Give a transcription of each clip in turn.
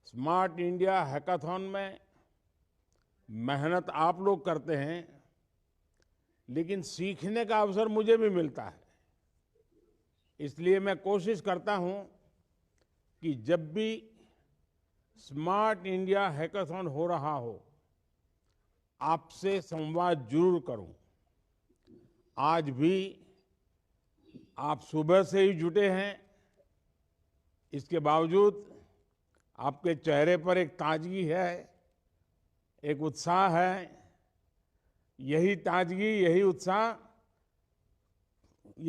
Smart India hackathon में मेहनत आप लोग करते हैं, लेकिन सीखने का अवसर मुझे भी मिलता है। इसलिए मैं कोशिश करता हूं कि जब भी स्मार्ट इंडिया हैकाथॉन हो रहा हो, आपसे संवाद जरूर करूं। आज भी आप सुबह से ही जुटे हैं। इसके बावजूद आपके चेहरे पर एक ताजगी है, एक उत्साह है। यही ताजगी, यही उत्साह,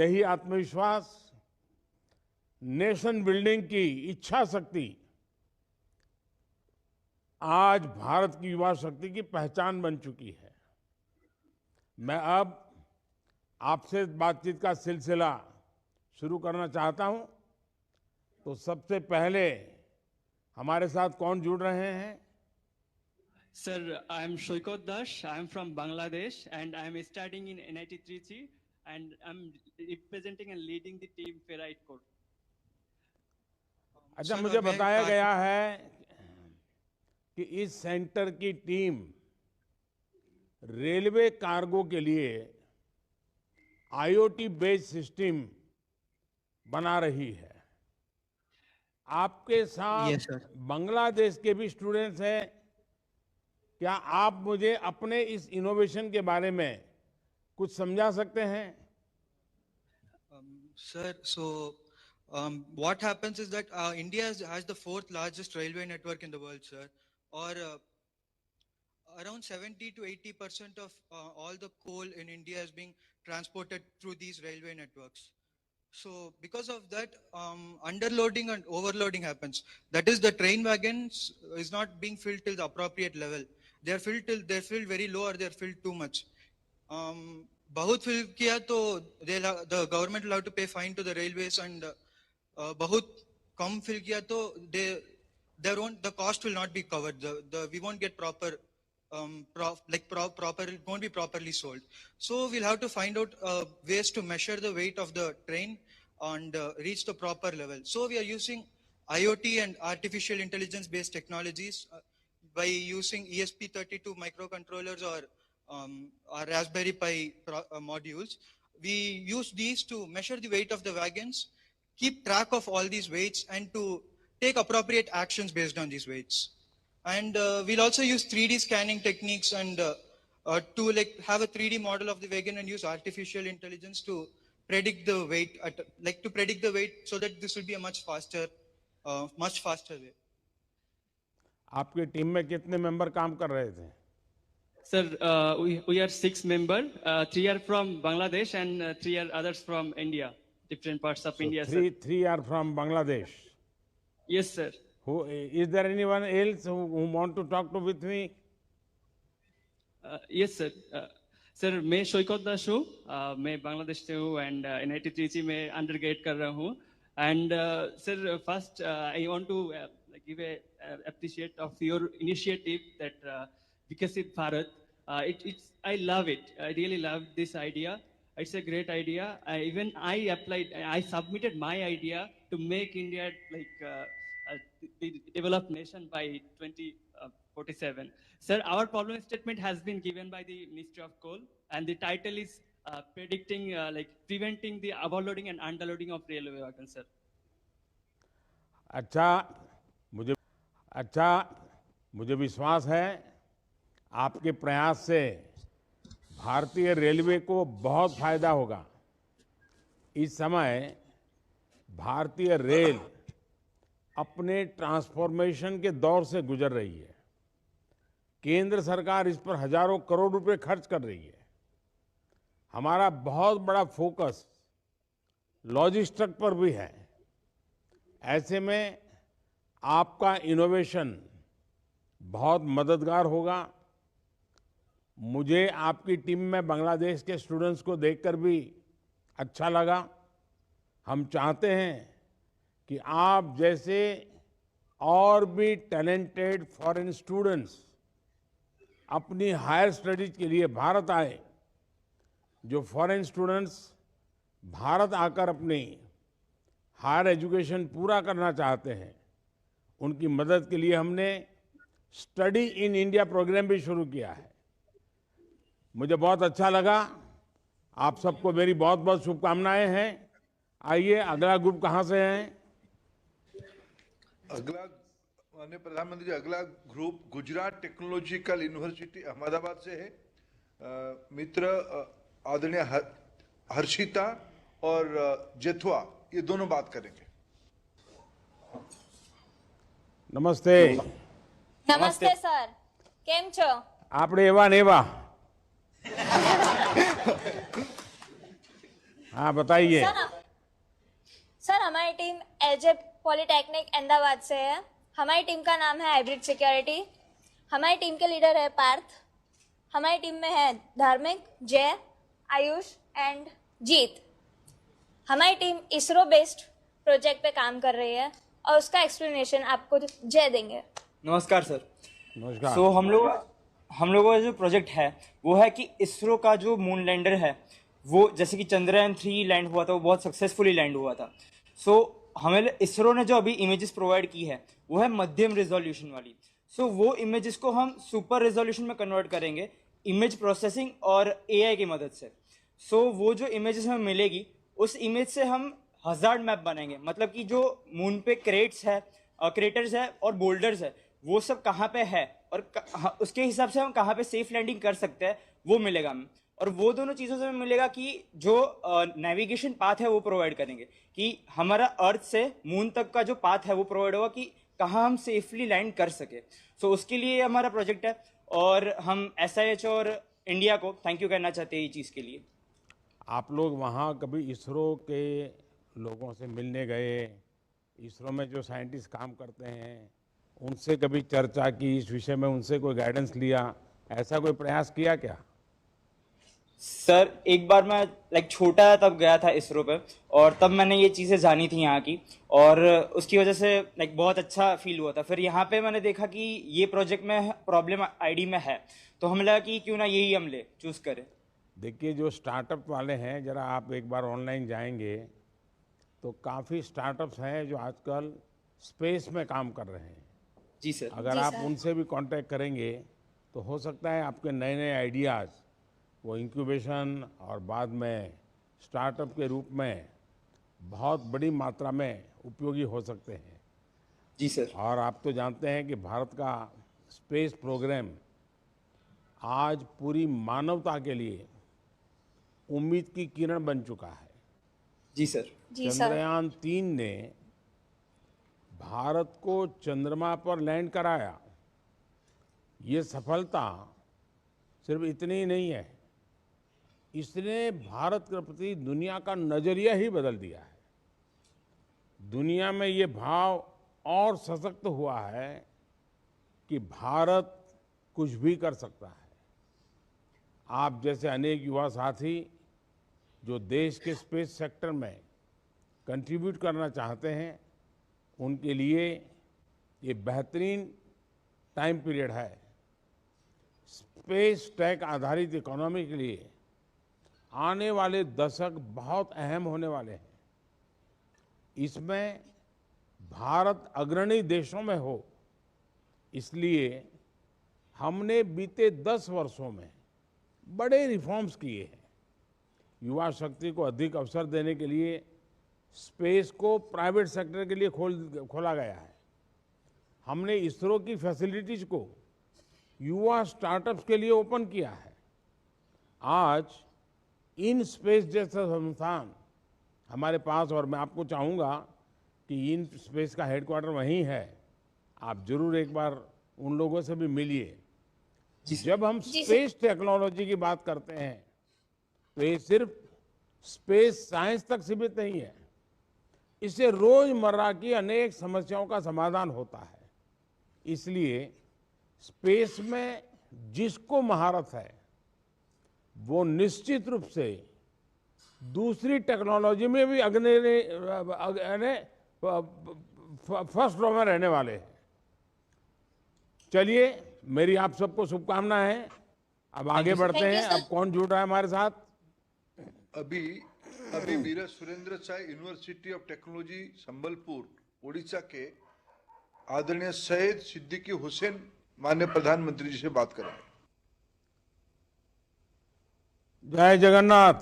यही आत्मविश्वास नेशन बिल्डिंग की इच्छा शक्ति आज भारत की युवा शक्ति की पहचान बन चुकी है। मैं अब आपसे बातचीत का सिलसिला शुरू करना चाहता हूं। तो सबसे पहले हमारे साथ कौन जुड़ रहे हैं? Sir, I am Shoykot Dash. I am from Bangladesh and I am studying in NIT Trichy and I am representing and leading the team Ferrite Core. अच्छा, मुझे बताया गया है कि इस सेंटर की टीम रेलवे कार्गो के लिए आईओटी बेस्ड सिस्टम बना रही है। आपके साथ Yes, sir. बांग्लादेश के भी स्टूडेंट्स हैं। क्या आप मुझे अपने इस इनोवेशन के बारे में कुछ समझा सकते हैं? Sir, so what happens is that India has the fourth largest railway network in the world, sir. Or around 70 to 80% of all the coal in India is being transported through these railway networks. So because of that, underloading and overloading happens. That is, the train wagons is not being filled till the appropriate level. They're filled very low, or they're filled too much. बहुत fill किया तो the government will have to pay fine to the railways, and बहुत कम fill किया तो the cost will not be covered. We won't get proper it won't be properly sold. So we'll have to find out ways to measure the weight of the train and reach the proper level. So we are using IoT and artificial intelligence based technologies by using ESP32 microcontrollers or Raspberry Pi modules. We use these to measure the weight of the wagons, keep track of all these weights, and to take appropriate actions based on these weights. And we'll also use 3D scanning techniques and to have a 3D model of the wagon and use artificial intelligence to predict the weight, so that this will be a much faster way. आपकी team में कितने member काम कर रहे थे? Sir, we are 6 members. 3 are from Bangladesh and 3 are others from India, different parts of India. Three are from Bangladesh. Yes, sir. Is there anyone else who want to talk with me? Yes, sir. Sir, मैं शोइकत दास हूँ, मैं बांग्लादेश से हूँ and NIT Trichy में undergrad कर रहा हूँ. And sir, first I want to give a appreciate of your initiative that Vikasit Bharat. I love it. I really love this idea. It's a great idea. I submitted my idea to make India the developed nation by 2047. Sir, our problem statement has been given by the Ministry of Coal, and the title is predicting, preventing the overloading and underloading of railway wagons, sir. मुझे विश्वास है आपके प्रयास से भारतीय railway को बहुत फायदा होगा। इस समय भारतीय रेल अपने ट्रांसफॉर्मेशन के दौर से गुजर रही है। केंद्र सरकार इस पर हजारों करोड़ रुपए खर्च कर रही है। हमारा बहुत बड़ा फोकस लॉजिस्टिक्स पर भी है। ऐसे में आपका इनोवेशन बहुत मददगार होगा। मुझे आपकी टीम में बांग्लादेश के स्टूडेंट्स को देखकर भी अच्छा लगा। हम चाहते हैं कि आप जैसे और भी टैलेंटेड फॉरेन स्टूडेंट्स अपनी हायर स्टडीज के लिए भारत आए। जो फॉरेन स्टूडेंट्स भारत आकर अपनी हायर एजुकेशन पूरा करना चाहते हैं, उनकी मदद के लिए हमने स्टडी इन इंडिया प्रोग्राम भी शुरू किया है। मुझे बहुत अच्छा लगा। आप सबको मेरी बहुत बहुत शुभकामनाएं हैं। आइए, अगला ग्रुप कहाँ से है? अगला माननीय प्रधानमंत्री जी, अगला group Gujarat technological university Ahmedabad से है। मित्र आदरणीय हर्षिता और जेथवा, ये दोनों बात करेंगे। नमस्ते। નમસ્તે સર, કેમ છો? આપણે એવા ને એવા। हाँ, बताइए। सर हमारी टीम एजे पॉलिटेक्निक अहमदाबाद से है। हमारी टीम का नाम है हाइब्रिड सिक्योरिटी। हमारी टीम के लीडर है पार्थ। हमारी टीम में है धार्मिक, जय, आयुष एंड जीत। हमारी टीम इसरो बेस्ड प्रोजेक्ट पे काम कर रही है और उसका एक्सप्लेनेशन आपको जय देंगे। नमस्कार सर। नमस्कार। सो हम लोगों का जो प्रोजेक्ट है वो है कि इसरो का जो मून लैंडर है वो, जैसे कि चंद्रयान 3 लैंड हुआ था, वो बहुत सक्सेसफुली लैंड हुआ था। सो हमें इसरो ने जो अभी इमेजेस प्रोवाइड की है वो है मध्यम रिजोल्यूशन वाली। सो वो इमेजेस को हम सुपर रिजोल्यूशन में कन्वर्ट करेंगे इमेज प्रोसेसिंग और एआई की मदद से। सो वो जो इमेजेस हमें मिलेगी उस इमेज से हम हजार्ड मैप बनाएंगे। मतलब कि जो मून पे क्रेटर्स है और बोल्डर्स है वो सब कहाँ पे है और उसके हिसाब से हम कहाँ पे सेफ लैंडिंग कर सकते हैं वो मिलेगा हमें। और वो दोनों चीज़ों से हमें मिलेगा कि जो नेविगेशन पाथ है वो प्रोवाइड करेंगे कि हमारा अर्थ से मून तक का जो पाथ है वो प्रोवाइड होगा कि कहाँ हम सेफली लैंड कर सके। सो उसके लिए हमारा प्रोजेक्ट है और हम SIH और इंडिया को थैंक यू कहना चाहते हैं ये चीज़ के लिए। आप लोग वहाँ कभी इसरो के लोगों से मिलने गए? इसरो में जो साइंटिस्ट काम करते हैं उनसे कभी चर्चा की इस विषय में, उनसे कोई गाइडेंस लिया? ऐसा कोई प्रयास किया क्या? सर एक बार मैं छोटा था तब गया था इसरो पे और तब मैंने ये चीज़ें जानी थी यहाँ की और उसकी वजह से बहुत अच्छा फील हुआ था। फिर यहाँ पे मैंने देखा कि ये प्रोजेक्ट में प्रॉब्लम ID में है तो हमें लगा कि क्यों ना यही हम चूज़ करें। देखिए, जो स्टार्टअप वाले हैं, जरा आप एक बार ऑनलाइन जाएंगे तो काफ़ी स्टार्टअप्स हैं जो आजकल स्पेस में काम कर रहे हैं। जी सर। अगर आप उनसे भी कांटेक्ट करेंगे तो हो सकता है आपके नए नए आइडियाज़ वो इंक्यूबेशन और बाद में स्टार्टअप के रूप में बहुत बड़ी मात्रा में उपयोगी हो सकते हैं। जी सर। और आप तो जानते हैं कि भारत का स्पेस प्रोग्राम आज पूरी मानवता के लिए उम्मीद की किरण बन चुका है। जी सर। जी सर। चंद्रयान 3 ने भारत को चंद्रमा पर लैंड कराया। ये सफलता सिर्फ इतनी ही नहीं है, इसने भारत के प्रति दुनिया का नजरिया ही बदल दिया है। दुनिया में ये भाव और सशक्त हुआ है कि भारत कुछ भी कर सकता है। आप जैसे अनेक युवा साथी जो देश के स्पेस सेक्टर में कंट्रीब्यूट करना चाहते हैं, उनके लिए ये बेहतरीन टाइम पीरियड है। स्पेस टेक आधारित इकोनॉमी के लिए आने वाले दशक बहुत अहम होने वाले हैं। इसमें भारत अग्रणी देशों में हो, इसलिए हमने बीते 10 वर्षों में बड़े रिफॉर्म्स किए हैं। युवा शक्ति को अधिक अवसर देने के लिए स्पेस को प्राइवेट सेक्टर के लिए खोला गया है। हमने इसरो की फैसिलिटीज को युवा स्टार्टअप्स के लिए ओपन किया है। आज इन स्पेस जैसा संस्थान हमारे पास, और मैं आपको चाहूँगा कि इन स्पेस का हेडक्वार्टर वहीं है। आप जरूर एक बार उन लोगों से भी मिलिए। जब हम स्पेस टेक्नोलॉजी की बात करते हैं तो ये सिर्फ स्पेस साइंस तक सीमित नहीं है। इससे रोजमर्रा की अनेक समस्याओं का समाधान होता है। इसलिए स्पेस में जिसको महारत है वो निश्चित रूप से दूसरी टेक्नोलॉजी में भी फर्स्ट रो में रहने वाले हैं। चलिए, मेरी आप सबको शुभकामनाएं हैं। अब आगे बढ़ते हैं। अब कौन जुड़ रहा है हमारे साथ? अभी Veer Surendra Sai university of technology Sambalpur Orissa के आदरणीय सैयद सिद्दीकी हुसैन माननीय प्रधानमंत्री जी से बात करेंगे। जय जगन्नाथ।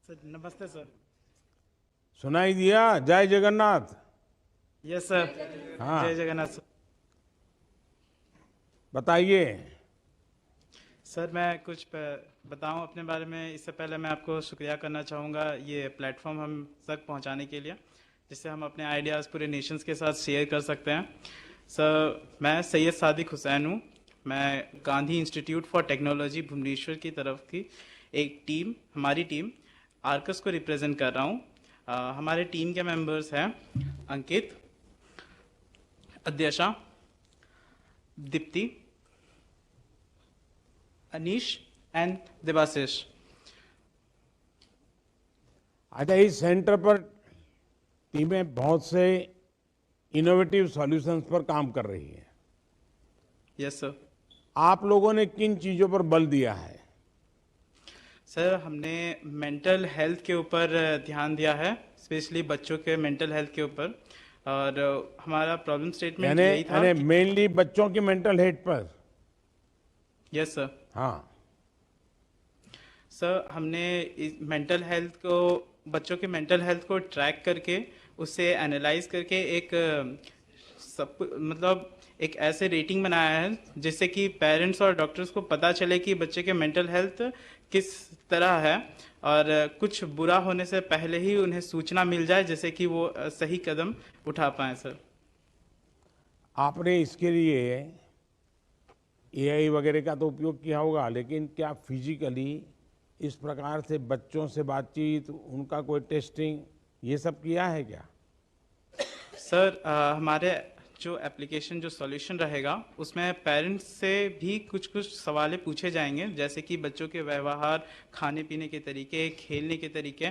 सर नमस्ते सर। सुनाई दिया? जय जगन्नाथ। Yes sir. हाँ। जय जगन्नाथ सर। बताइए। सर मैं कुछ बताऊं अपने बारे में। इससे पहले मैं आपको शुक्रिया करना चाहूँगा ये प्लेटफॉर्म हम तक पहुंचाने के लिए, जिससे हम अपने आइडियाज़ पूरे नेशंस के साथ शेयर कर सकते हैं। सर मैं सैयद सादिक हुसैन हूँ। मैं Gandhi Institute for Technology Bhubaneswar की तरफ की एक टीम, हमारी टीम आर्कस को रिप्रेजेंट कर रहा हूँ। हमारे टीम के मेंबर्स हैं अंकित, अध्यक्षा, दीप्ति, अनीश एंड देवाशीष। अच्छा, इस सेंटर पर टीमें बहुत से इनोवेटिव सॉल्यूशंस पर काम कर रही है। Yes sir. आप लोगों ने किन चीजों पर बल दिया है? सर हमने मेंटल हेल्थ के ऊपर ध्यान दिया है, स्पेशली बच्चों के मेंटल हेल्थ के ऊपर। और हमारा प्रॉब्लम स्टेटमेंट यही था। यानी मेनली बच्चों की मेंटल हेल्थ पर। Yes sir. हाँ सर हमने मेंटल हेल्थ को, बच्चों के मेंटल हेल्थ को ट्रैक करके उससे एनालाइज करके एक सब मतलब एक ऐसे रेटिंग बनाया है जिससे कि पेरेंट्स और डॉक्टर्स को पता चले कि बच्चे के मेंटल हेल्थ किस तरह है, और कुछ बुरा होने से पहले ही उन्हें सूचना मिल जाए, जिससे कि वो सही कदम उठा पाए। सर आपने इसके लिए एआई वगैरह का तो उपयोग किया होगा, लेकिन क्या फिजिकली इस प्रकार से बच्चों से बातचीत, उनका कोई टेस्टिंग, ये सब किया है क्या? सर हमारे जो एप्लीकेशन, जो सॉल्यूशन रहेगा, उसमें पेरेंट्स से भी कुछ कुछ सवाल पूछे जाएंगे, जैसे कि बच्चों के व्यवहार, खाने पीने के तरीके, खेलने के तरीके।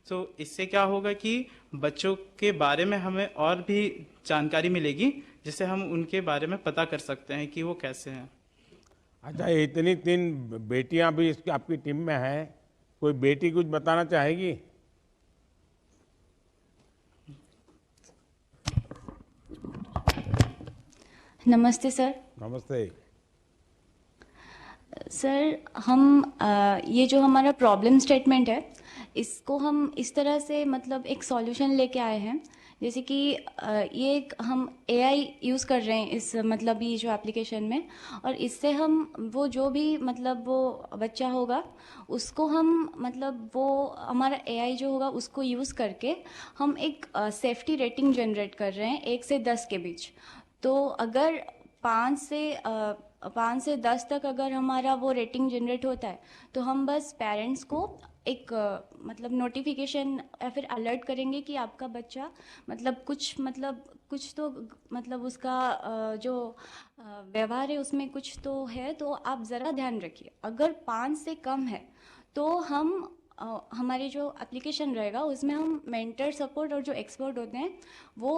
तो इससे क्या होगा कि बच्चों के बारे में हमें और भी जानकारी मिलेगी, जिससे हम उनके बारे में पता कर सकते हैं कि वो कैसे हैं। अच्छा, इतनी 3 बेटियां भी इसकी आपकी टीम में हैं, कोई बेटी कुछ बताना चाहेगी? नमस्ते सर। नमस्ते। सर ये जो हमारा प्रॉब्लम स्टेटमेंट है, इसको हम इस तरह से मतलब एक सॉल्यूशन लेके आए हैं, जैसे कि ये एक हम एआई यूज़ कर रहे हैं इस मतलब ये जो एप्लीकेशन में, और इससे हम वो जो भी मतलब वो बच्चा होगा उसको हम मतलब वो हमारा एआई जो होगा उसको यूज़ करके हम एक सेफ्टी रेटिंग जनरेट कर रहे हैं 1 से 10 के बीच। तो अगर 5 से 10 तक अगर हमारा वो रेटिंग जनरेट होता है, तो हम बस पेरेंट्स को एक मतलब नोटिफिकेशन या फिर अलर्ट करेंगे कि आपका बच्चा मतलब कुछ तो मतलब उसका जो व्यवहार है उसमें कुछ तो है, तो आप ज़रा ध्यान रखिए। अगर 5 से कम है तो हम हमारी जो एप्लीकेशन रहेगा उसमें हम मेंटर सपोर्ट और जो एक्सपर्ट होते हैं वो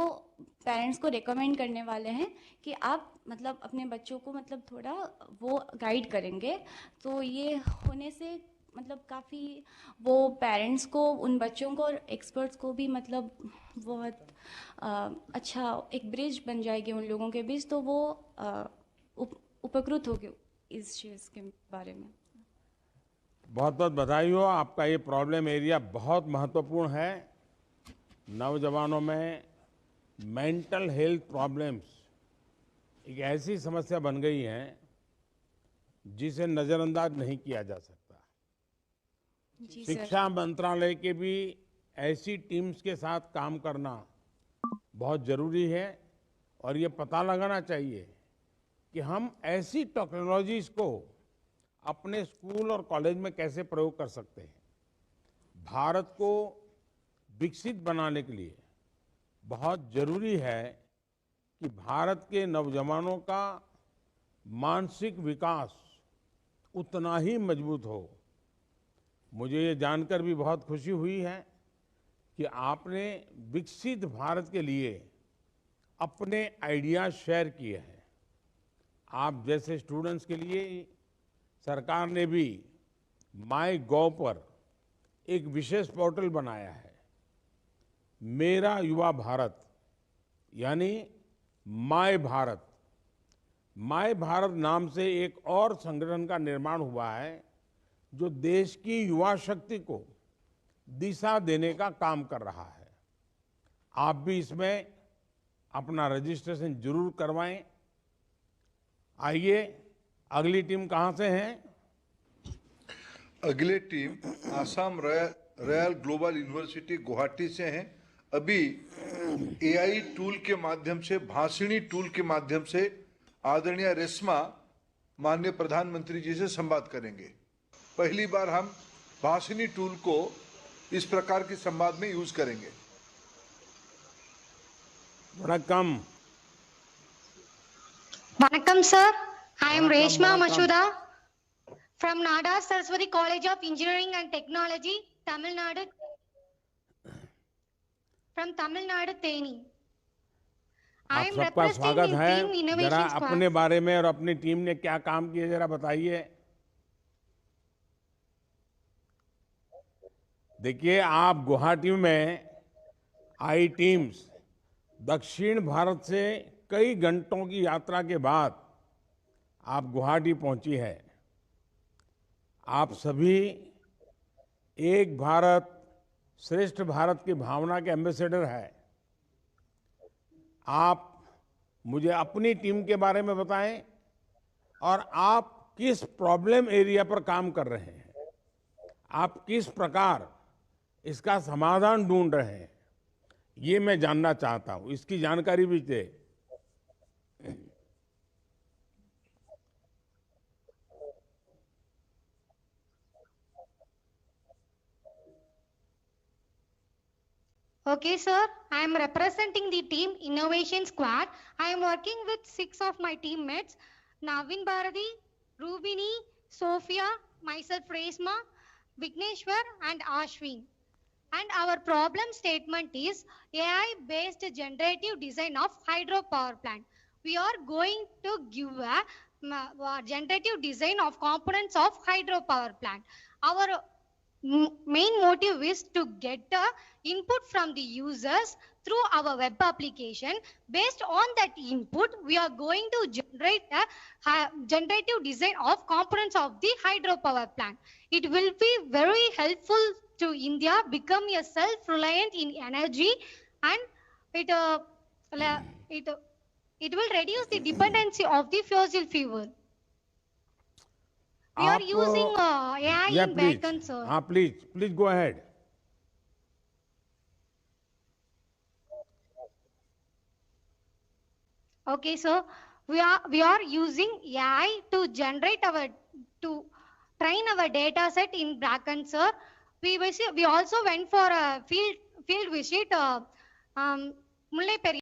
पेरेंट्स को रेकमेंड करने वाले हैं कि आप मतलब अपने बच्चों को मतलब थोड़ा वो गाइड करेंगे। तो ये होने से मतलब काफ़ी वो पेरेंट्स को, उन बच्चों को और एक्सपर्ट्स को भी मतलब बहुत अच्छा एक ब्रिज बन जाएगी उन लोगों के बीच, तो वो उपकृत होगी इस चीज़ के बारे में। बहुत बहुत बधाई हो। आपका ये प्रॉब्लम एरिया बहुत महत्वपूर्ण है। नौजवानों में मेंटल हेल्थ प्रॉब्लम्स एक ऐसी समस्या बन गई है जिसे नज़रअंदाज नहीं किया जा सकता। जी सर। शिक्षा मंत्रालय के भी ऐसी टीम्स के साथ काम करना बहुत जरूरी है, और ये पता लगाना चाहिए कि हम ऐसी टेक्नोलॉजीज को अपने स्कूल और कॉलेज में कैसे प्रयोग कर सकते हैं। भारत को विकसित बनाने के लिए बहुत जरूरी है कि भारत के नौजवानों का मानसिक विकास उतना ही मजबूत हो। मुझे ये जानकर भी बहुत खुशी हुई है कि आपने विकसित भारत के लिए अपने आइडियाज शेयर किए हैं। आप जैसे स्टूडेंट्स के लिए सरकार ने भी MyGov पर एक विशेष पोर्टल बनाया है, मेरा युवा भारत। यानी माय भारत। माय भारत नाम से एक और संगठन का निर्माण हुआ है जो देश की युवा शक्ति को दिशा देने का काम कर रहा है। आप भी इसमें अपना रजिस्ट्रेशन जरूर करवाएं। आइए, अगली टीम कहां से है? अगले team Assam royal global university Guwahati से हैं। अभी एआई टूल के माध्यम से, भाषिणी टूल के माध्यम से आदरणीय रेशमा माननीय प्रधानमंत्री जी से संवाद करेंगे। पहली बार हम भाषिणी टूल को इस प्रकार के संवाद में यूज करेंगे। वणक्कम। Vanakkam sir, I am Vanakkam, Reshma vanakkam. Mashuda from Nada Saraswati College of Engineering and Technology, Tamil Nadu. From Tamil Nadu, Theni. I आप am सबका representing स्वागत in है। Team जरा Innovation अपने Squad. बारे में और अपनी टीम ने क्या काम किए जरा बताइए। देखिए, आप गुवाहाटी में आई टीम्स दक्षिण भारत से कई घंटों की यात्रा के बाद आप गुवाहाटी पहुंची है। आप सभी एक भारत श्रेष्ठ भारत की भावना के एम्बेसडर है। आप मुझे अपनी टीम के बारे में बताएं और आप किस प्रॉब्लम एरिया पर काम कर रहे हैं, आप किस प्रकार इसका समाधान ढूंढ रहे हैं, ये मैं जानना चाहता हूं। इसकी जानकारी भी दे। Okay sir, I am representing the Team Innovation Squad. I am working with 6 of my teammates, Navin Bharati, Rubini, Sophia, myself Reshma, Vigneshwar and Ashwin. And our problem statement is AI-based generative design of hydropower plant. We are going to give a generative design of components of hydropower plant. Our main motive is to get input from the users through our web application. Based on that input, we are going to generate a generative design of components of the hydropower plant. It will be very helpful to India become a self-reliant in energy, and it will reduce the dependency of the fossil fuel. We are using AI in backend, sir. हाँ, please go ahead. Okay, so we are using AI to train our data set in backend, sir. We also went for a field visit, Mullai Periyar.